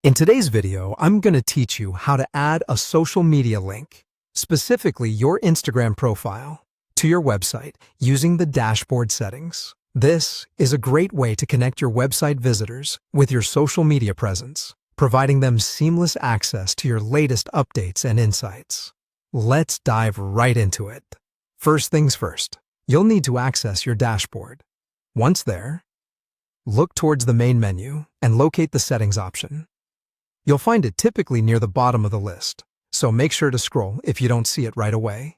In today's video, I'm going to teach you how to add a social media link, specifically your Instagram profile, to your website using the dashboard settings. This is a great way to connect your website visitors with your social media presence, providing them seamless access to your latest updates and insights. Let's dive right into it. First things first, you'll need to access your dashboard. Once there, look towards the main menu and locate the settings option. You'll find it typically near the bottom of the list, so make sure to scroll if you don't see it right away.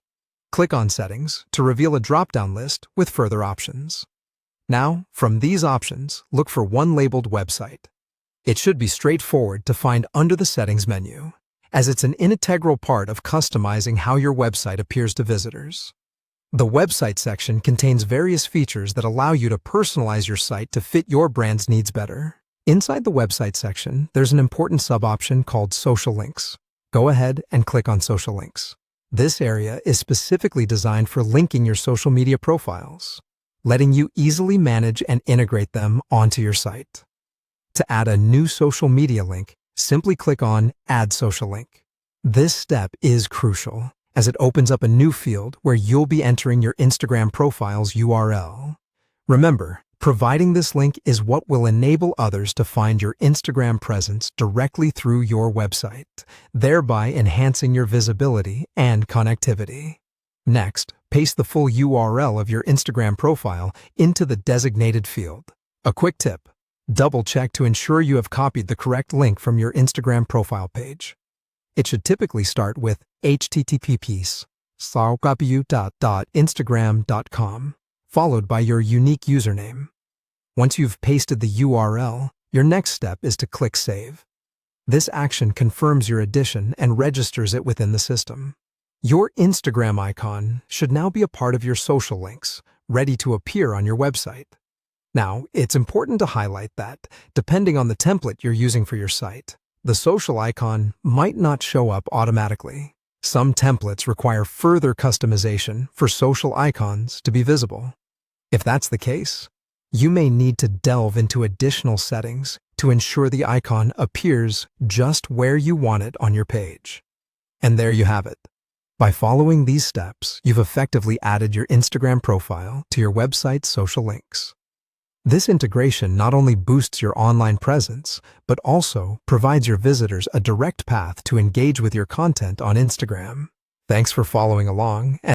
Click on Settings to reveal a drop-down list with further options. Now, from these options, look for one labeled Website. It should be straightforward to find under the Settings menu, as it's an integral part of customizing how your website appears to visitors. The Website section contains various features that allow you to personalize your site to fit your brand's needs better. Inside the Website section, there's an important sub-option called Social Links. Go ahead and click on Social Links. This area is specifically designed for linking your social media profiles, letting you easily manage and integrate them onto your site. To add a new social media link, simply click on Add Social Link. This step is crucial, as it opens up a new field where you'll be entering your Instagram profile's URL. Remember, providing this link is what will enable others to find your Instagram presence directly through your website, thereby enhancing your visibility and connectivity. Next, paste the full URL of your Instagram profile into the designated field. A quick tip: double-check to ensure you have copied the correct link from your Instagram profile page. It should typically start with https://instagram.com, followed by your unique username. Once you've pasted the URL, your next step is to click Save. This action confirms your addition and registers it within the system. Your Instagram icon should now be a part of your social links, ready to appear on your website. Now, it's important to highlight that, depending on the template you're using for your site, the social icon might not show up automatically. Some templates require further customization for social icons to be visible. If that's the case, you may need to delve into additional settings to ensure the icon appears just where you want it on your page. And there you have it. By following these steps, you've effectively added your Instagram profile to your website's social links. This integration not only boosts your online presence, but also provides your visitors a direct path to engage with your content on Instagram. Thanks for following along.